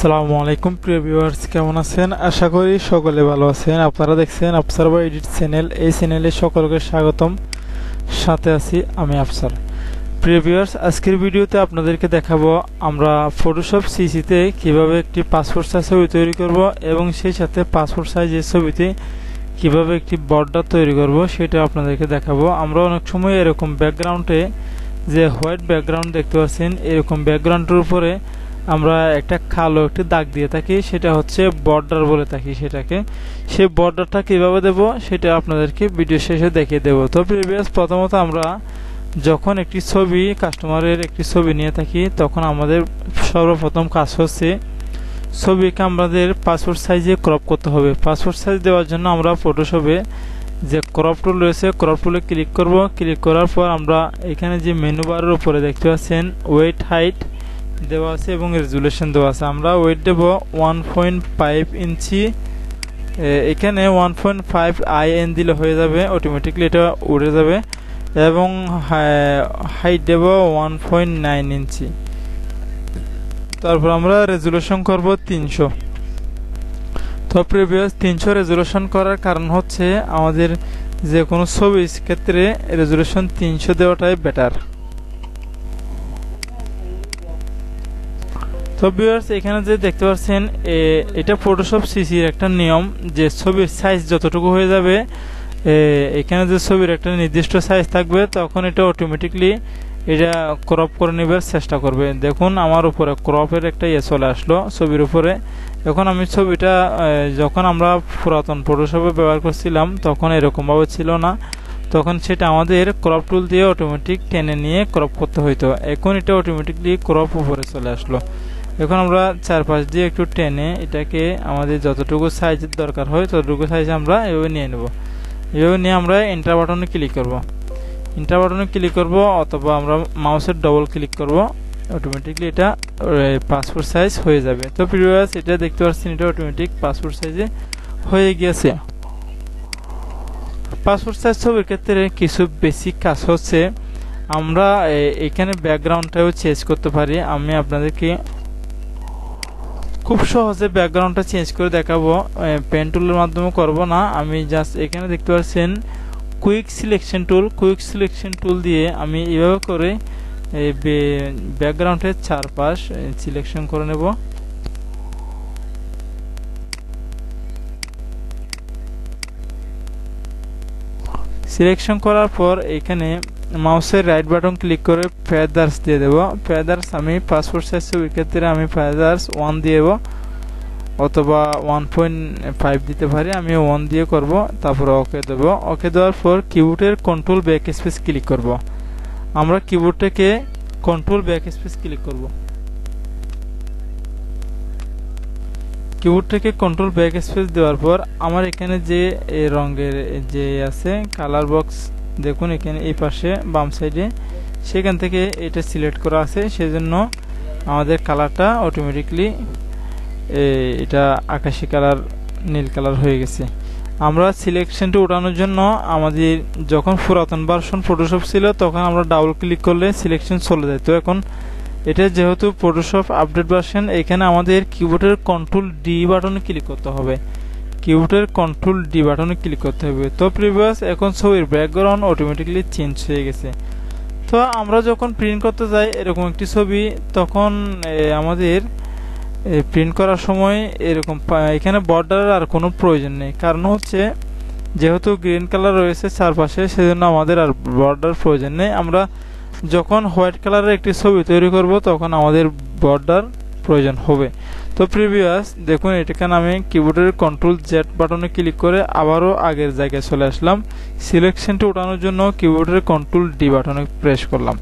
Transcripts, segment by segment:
আসসালামু আলাইকুম প্রিয় ভিউয়ার্স, কেমন আছেন? আশা করি সকলে ভালো আছেন। আপনারা দেখছেন আবসার বা এডিট চ্যানেল। এই চ্যানেলে সকলকে স্বাগতম। সাথে আছি আমি আবসার। প্রিয় ভিউয়ার্স, আজকের ভিডিওতে আপনাদেরকে দেখাবো আমরা ফটোশপ সিসিতে কিভাবে একটি পাসপোর্ট সাইজ ছবি তৈরি করব এবং সেই সাথে পাসপোর্ট সাইজের ছবিতে কিভাবে একটি বর্ডার তৈরি করব সেটা আপনাদেরকে দেখাবো। আমরা অনেক সময় এরকম ব্যাকগ্রাউন্ডে যে হোয়াইট ব্যাকগ্রাউন্ড দেখতে পাচ্ছেন, এরকম ব্যাকগ্রাউন্ডের উপরে আমরা একটা কালো একটি দাগ দিয়ে থাকি, সেটা হচ্ছে বর্ডার বলে থাকি সেটাকে। সেই বর্ডারটা কিভাবে দেব সেটা আপনাদেরকে ভিডিও শেষে দেখিয়ে দেব। তো প্রিভিয়াস প্রথমত আমরা যখন একটি ছবি কাস্টমারের একটি ছবি নিয়ে থাকি তখন আমাদের সর্বপ্রথম কাজ হচ্ছে ছবিকে আমাদের পাসপোর্ট সাইজে ক্রপ করতে হবে। পাসপোর্ট সাইজ দেওয়ার জন্য আমরা ফটোশপে যে ক্রপ টুল রয়েছে ক্রপ টুলে ক্লিক করব। ক্লিক করার পর আমরা এখানে যে মেনু বারের উপরে দেখতে পাচ্ছেন ওয়েট হাইট দেওয়া আছে এবং রেজুলেশন দেওয়া আছে। আমরা ওয়েট দেব 1.5 ইঞ্চি। এখানে 1.5 IN দিলে হয়ে যাবে, অটোমেটিকলি এটা উড়ে যাবে। এবং হাইট দেব 1.9 ইঞ্চি। তারপর আমরা রেজুলেশন করব 300। তো প্রিভিয়াস 300 রেজুলেশন করার কারণ হচ্ছে আমাদের যে কোনো ছবির ক্ষেত্রে রেজুলেশন 300 দেওয়াটাই বেটার। তো ভিউয়ার্স, এখানে যে দেখতে পাচ্ছেন এটা ফটোশপ সিসির একটা নিয়ম যে ছবির সাইজ যতটুকু হয়ে যাবে, এখানে যে ছবির একটা নির্দিষ্ট সাইজ থাকবে তখন এটা অটোমেটিকলি এটা ক্রপ করে নেবার চেষ্টা করবে। দেখুন আমার উপরে ক্রপের একটা চলে আসলো ছবির উপরে। এখন আমি ছবিটা যখন আমরা পুরাতন ফটোশপে ব্যবহার করছিলাম তখন এরকমভাবে ছিল না, তখন সেটা আমাদের ক্রপ টুল দিয়ে অটোমেটিক টেনে নিয়ে ক্রপ করতে হইতো। এখন এটা অটোমেটিকলি ক্রপ উপরে চলে আসলো। এখন আমরা চারপাশ দিয়ে একটু টেনে এটাকে আমাদের যতটুকু সাইজের দরকার হয় ততটুকু সাইজ আমরা এভাবে নিয়ে নেব। এভাবে নিয়ে আমরা এন্টার বাটনে ক্লিক করব। এন্টার বাটনে ক্লিক করব অথবা আমরা মাউসের ডবল ক্লিক করব, অটোমেটিকলি এটা পাসপোর্ট সাইজ হয়ে যাবে। তো ভিউয়ার্স, এটা দেখতে পাচ্ছেন এটা অটোমেটিক পাসপোর্ট সাইজে হয়ে গিয়েছে। পাসপোর্ট সাইজ ছবির ক্ষেত্রে কিছু বেসিক কাজ হচ্ছে আমরা এখানে ব্যাকগ্রাউন্ডটাও চেঞ্জ করতে পারি। আমি আপনাদেরকে খুব সহজে ব্যাকগ্রাউন্ডটা চেঞ্জ করে দেখাবো, পেন টুলের মাধ্যমে করব না। আমি জাস্ট এখানে দেখতে পাচ্ছেন কুইক সিলেকশন টুল দিয়ে আমি এইভাবে করে ব্যাকগ্রাউন্ডের চারপাশ সিলেকশন করে নেব। সিলেকশন করার পর এখানে মাউসের রাইট বাটন ক্লিক করে ফেদার্স দিয়ে দেব। ফেদার্স আমি পাসপোর্ট সাইজ ছবির ক্ষেত্রে আমি ফেদার্স 1 দিয়ে দেব অথবা 1.5 দিতে পারি। আমি 1 দিয়ে করব, তারপর ওকে দেব। ওকে দেওয়ার পর কিবোর্ডের কন্ট্রোল ব্যাক স্পেস ক্লিক করব। আমরা কিবোর্ড থেকে কন্ট্রোল ব্যাক স্পেস ক্লিক করব। কিবোর্ড থেকে কন্ট্রোল ব্যাক স্পেস দেওয়ার পর আমার এখানে যে রঙের যে আছে কালার বক্স, দেখুন এখানে এই পাশে বাম সাইডে সেখান থেকে এটা সিলেক্ট করা আছে, সেজন্য আমাদের কালারটা অটোমেটিকলি এটা আকাশি কালার নীল কালার হয়ে গেছে। আমরা সিলেকশনটা উঠানোর জন্য আমাদের যখন পুরাতন ভার্সন ফটোশপ ছিল তখন আমরা ডাবল ক্লিক করলে সিলেকশন চলে যেত। এখন এটা যেহেতু ফটোশপ আপডেট ভার্সন, এখানে আমাদের কিবোর্ডের কন্ট্রোল ডি বাটনে ক্লিক করতে হবে। কিবোর্ডের কন্ট্রোল ডি বাটনে ক্লিক করতে হবে। তো প্রিভিয়াস এখন ছবির ব্যাকগ্রাউন্ড অটোমেটিকলি চেঞ্জ হয়ে গেছে। তো আমরা যখন প্রিন্ট করতে যাই এরকম একটি ছবি, তখন আমাদের প্রিন্ট করার সময় এরকম এখানে বর্ডারের আর কোনো প্রয়োজন নেই, কারণ হচ্ছে যেহেতু গ্রিন কালার রয়েছে চারপাশে, সেজন্য আমাদের আর বর্ডার প্রয়োজন নেই। আমরা যখন হোয়াইট কালারের একটি ছবি তৈরি করব তখন আমাদের বর্ডার প্রয়োজন হবে। তো প্রিভিয়াস দেখুন এটাখানে আমি কিবোর্ডের কন্ট্রোল জেড বাটনে ক্লিক করে আবারও আগের জায়গায় চলে আসলাম। সিলেকশনটা উঠানোর জন্য কিবোর্ডের কন্ট্রোল ডি বাটনে প্রেস করলাম।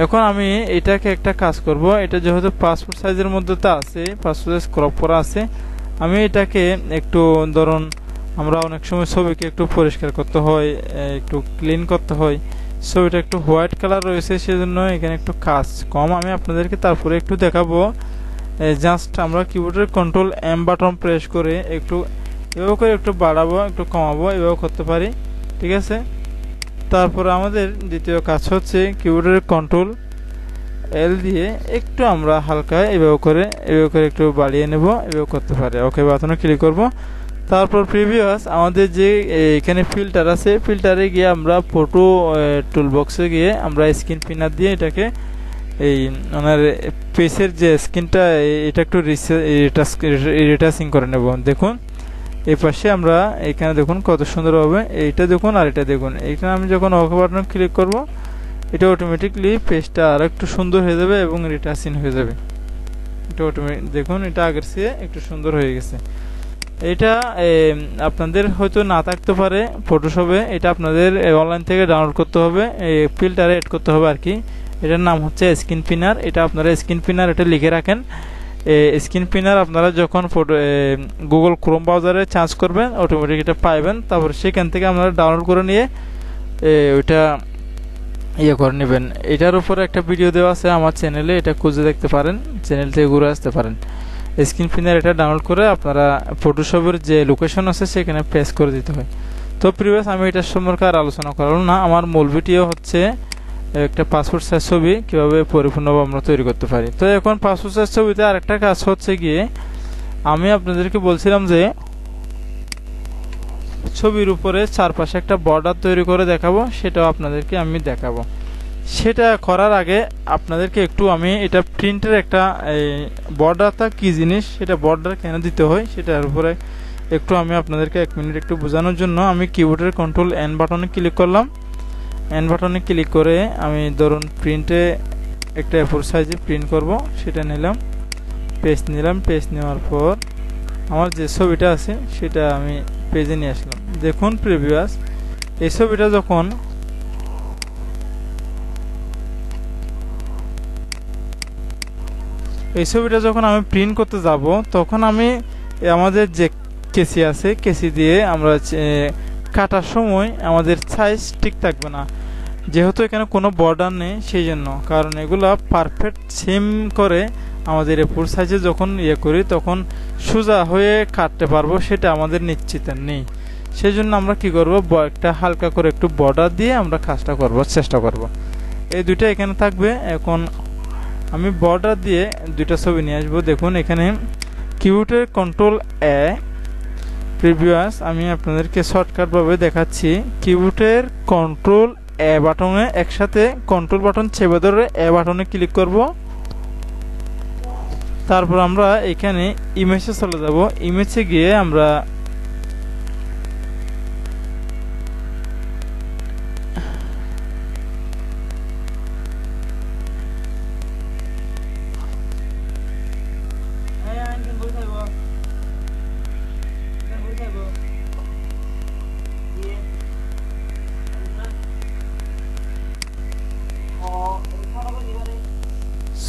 এখন আমি এটাকে একটা কাজ করব, এটা যেহেতু পাসপোর্ট সাইজের মধ্যে তো আছে, পাসপোর্ট সাইজ ক্রপ করা আছে, আমি এটাকে একটু ধরুন আমরা অনেক সময় ছবিকে একটু পরিষ্কার করতে হয়, একটু ক্লিন করতে হয়, ছবিটা একটু হোয়াইট কালার রয়েছে সেজন্য এখানে একটু কাজ কম। আমি আপনাদেরকে তারপরে একটু দেখাবো। জাস্ট আমরা কিবোর্ডের কন্ট্রোল এম বাটন প্রেস করে একটু এভাবে করে একটু বাড়াবো একটু কমাবো, এভাবে করতে পারি, ঠিক আছে। তারপরে আমাদের দ্বিতীয় কাজ হচ্ছে কিবোর্ডের কন্ট্রোল এল দিয়ে একটু আমরা হালকা এভাবে করে একটু বাড়িয়ে নেব, এভাবে করতে পারে। ওকে বাটনে ক্লিক করব। তারপর প্রিভিয়াস আমাদের যে এখানে ফিল্টার আছে, ফিল্টারে গিয়ে আমরা ফটো টুল বক্সে গিয়ে আমরা স্ক্রিন পিনার দিয়ে এটাকে এই ওনার পেসের যে স্ক্রিনটা এটা একটু রিটাচিং করে নেব। দেখুন এই পাশে আমরা এখানে দেখুন কত সুন্দরভাবে এইটা দেখুন আর এটা দেখুন। এইখানে আমি যখন ওকে বাটনে ক্লিক করব এটা অটোমেটিকলি পেজটা আর একটু সুন্দর হয়ে যাবে এবং রিটাচিং হয়ে যাবে। এটা অটোমেটিক দেখুন এটা আগের চেয়ে একটু সুন্দর হয়ে গেছে। এটা আপনাদের হয়তো না থাকতে পারে ফটোশপে, এটা আপনাদের অনলাইন থেকে ডাউনলোড করতে হবে, ফিল্টারে এড করতে হবে আর কি। এটার নাম হচ্ছে স্ক্রিন পিনার। এটা আপনারা স্ক্রিন পিনার এটা লিখে রাখেন। স্ক্রিন পিনার আপনারা যখন গুগল ক্রোম ব্রাউজারে সার্চ করবেন অটোমেটিক এটা পাইবেন। তারপর সেখান থেকে আপনারা ডাউনলোড করে নিয়ে ওইটা ইয়ে করে নেবেন। এটার উপরে একটা ভিডিও দেওয়া আছে আমার চ্যানেলে, এটা খুঁজে দেখতে পারেন, চ্যানেল থেকে ঘুরে আসতে পারেন। স্ক্রিন পিনার এটা ডাউনলোড করে আপনারা ফটোশপের যে লোকেশন আছে সেখানে পেস্ট করে দিতে হয়। তো প্রিভিয়াস আমি এটার সম্পর্কে আর আলোচনা করব না। আমার মূল ভিডিও হচ্ছে একটা পাসপোর্ট সাইজ ছবি কীভাবে পরিপূর্ণভাবে আমরা তৈরি করতে পারি। তো এখন পাসপোর্ট সাইজ ছবিতে আরেকটা কাজ হচ্ছে গিয়ে আমি আপনাদেরকে বলছিলাম যে ছবির উপরে চারপাশে একটা বর্ডার তৈরি করে দেখাবো, সেটাও আপনাদেরকে আমি দেখাবো। সেটা করার আগে আপনাদেরকে একটু আমি এটা প্রিন্টের একটা বর্ডারটা কি জিনিস, সেটা বর্ডার কেন দিতে হয় সেটার উপরে একটু আমি আপনাদেরকে 1 মিনিট একটু বোঝানোর জন্য আমি কিবোর্ডের কন্ট্রোল এন বাটনে ক্লিক করলাম। এন বাটনে ক্লিক করে আমি ধরুন প্রিন্টে একটা A4 সাইজে প্রিন্ট করব, সেটা নিলাম, পেস্ট নিলাম। পেস্ট নেওয়ার পর আমার যে ছবিটা আছে সেটা আমি পেজে নিয়ে আসলাম। দেখুন প্রিভিয়াস এই ছবিটা যখন আমি প্রিন্ট করতে যাব তখন আমি আমাদের যে কেসি আছে কেসি দিয়ে আমরা কাটার সময় আমাদের সাইজ ঠিক থাকবে না, যেহেতু এখানে কোনো বর্ডার নেই সেই জন্য। কারণ এগুলা পারফেক্ট সেম করে আমাদের A4 সাইজে যখন ইয়ে করি তখন সোজা হয়ে কাটতে পারবো সেটা আমাদের নিশ্চিত নেই। সেই জন্য আমরা কি করব, একটা হালকা করে একটু বর্ডার দিয়ে আমরা কাজটা করব, চেষ্টা করব। এই দুইটা এখানে থাকবে। এখন আমি বর্ডার দিয়ে দুইটা ছবি নিয়ে আসবো। দেখুন এখানে কিবোর্ডের কন্ট্রোল এ, প্রিভিয়াস আমি আপনাদেরকে শর্টকাটভাবে দেখাচ্ছি। কিবোর্ডের কন্ট্রোল এ বাটনে একসাথে কন্ট্রোল বাটন চেপে ধরে এ বাটনে ক্লিক করব। তারপর আমরা এখানে ইমেজে চলে যাব। ইমেজে গিয়ে আমরা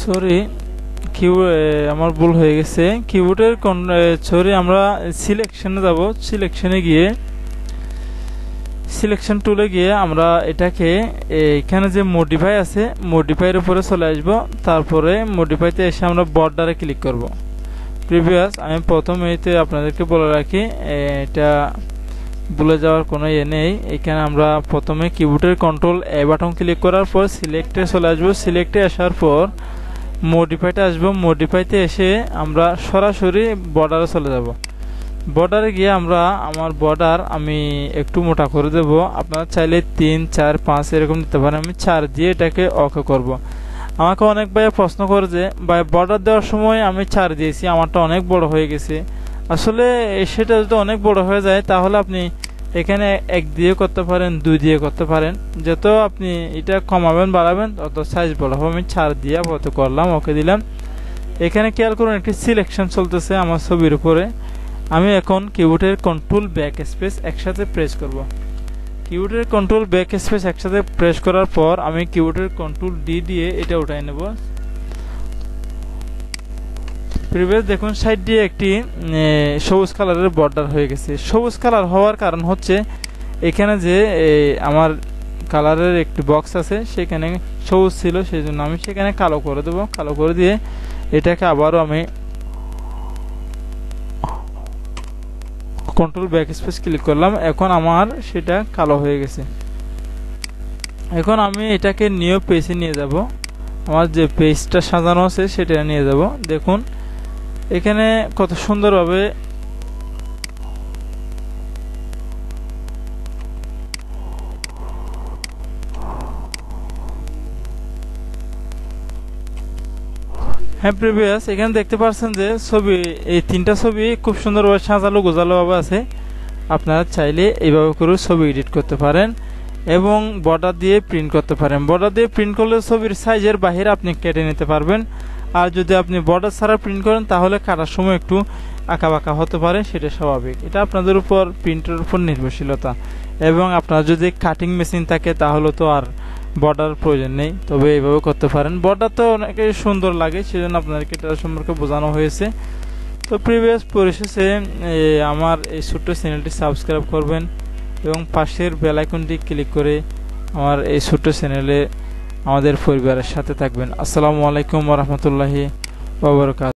সরি আমার ভুল হয়ে গেছে। কিবোর্ডের আমরা সিলেকশনে যাব। সিলেকশনে গিয়ে সিলেকশন টুলে গিয়ে আমরা এটাকে এখানে যে মডিফাই আছে মডিফাইয়ের উপরে চলে আসব। তারপরে মডিফাইতে এসে আমরা বর্ডারে ক্লিক করব। প্রিভিয়াস আমি প্রথমেইতে আপনাদেরকে বলে রাখি, এটা ভুলে যাওয়ার কোনো ইয়ে নেই। এখানে আমরা প্রথমে কিবোর্ডের কন্ট্রোল এ বাটন ক্লিক করার পর সিলেক্টে চলে আসবো। সিলেক্টে আসার পর মডিফাইতে আসবো। মডিফাইতে এসে আমরা সরাসরি বর্ডারে চলে যাব। বর্ডারে গিয়ে আমরা আমার বর্ডার আমি একটু মোটা করে দেব। আপনারা চাইলে 3, 4, 5 এরকম দিতে পারেন। আমি 4 দিয়ে এটাকে ওকে করব। আমাকে অনেক ভাই প্রশ্ন করে যে ভাই বর্ডার দেওয়ার সময় আমি 4 দিয়েছি, আমারটা অনেক বড় হয়ে গেছে। আসলে সেটা যদি অনেক বড় হয়ে যায় তাহলে আপনি এখানে 1 দিয়ে করতে পারেন, 2 দিয়ে করতে পারেন। যত আপনি এটা কমাবেন বাড়াবেন তত সাইজ বড় হবে। আমি 4 দিয়ে আপাতত করলাম, ওকে দিলাম। এখানে খেয়াল করুন একটি সিলেকশন চলতেছে আমার ছবির উপরে। আমি এখন কিবোর্ডের কন্ট্রোল ব্যাক স্পেস একসাথে প্রেস করব। কিবোর্ডের কন্ট্রোল ব্যাক স্পেস একসাথে প্রেস করার পর আমি কিবোর্ডের কন্ট্রোল ডি দিয়ে এটা উঠাই নেব। প্রিভিয়াস দেখুন সাইড দিয়ে একটি সবুজ কালারের বর্ডার হয়ে গেছে। সবুজ কালার হওয়ার কারণ হচ্ছে এখানে যে আমার কালারের একটি বক্স আছে সেখানে সবুজ ছিল, সেই জন্য আমি সেখানে কালো করে দেব। কালো করে দিয়ে এটাকে আবারও আমি কন্ট্রোল ব্যাক স্পেস ক্লিক করলাম। এখন আমার সেটা কালো হয়ে গেছে। এখন আমি এটাকে নিউ পেজে নিয়ে যাব। আমার যে পেজটা সাজানো আছে সেটা নিয়ে যাব। দেখুন এখানে কত সুন্দরভাবে প্রিভিয়াস এখানে দেখতে পাচ্ছেন যে ছবি, এই তিনটা ছবি খুব সুন্দরভাবে সাজালো গোজালো ভাবে আছে। আপনারা চাইলে এইভাবে করে ছবি এডিট করতে পারেন এবং বর্ডার দিয়ে প্রিন্ট করতে পারেন। বর্ডার দিয়ে প্রিন্ট করলে ছবির সাইজের বাইরে আপনি কেটে নিতে পারবেন। আর যদি আপনি বর্ডার ছাড়া প্রিন্ট করেন তাহলে কাটার সময় একটু আঁকা বাঁকা হতে পারে, সেটা স্বাভাবিক। এটা আপনাদের উপর, প্রিন্টের উপর নির্ভরশীলতা। এবং আপনার যদি কাটিং মেশিন থাকে তাহলে তো আর বর্ডার প্রয়োজন নেই, তবে এইভাবে করতে পারেন। বর্ডার তো অনেকে সুন্দর লাগে, সেজন্য আপনাদেরকে এটা সম্পর্কে বোঝানো হয়েছে। তো প্রিভিয়াস পরিশেষে আমার এই ছোট্ট চ্যানেলটি সাবস্ক্রাইব করবেন এবং পাশের বেল আইকনটি ক্লিক করে আমার এই ছোট্ট চ্যানেলে আমাদের পরিবারের সাথে থাকবেন। আসসালামু আলাইকুম ওয়া রাহমাতুল্লাহি ওয়া বারাকাতুহু।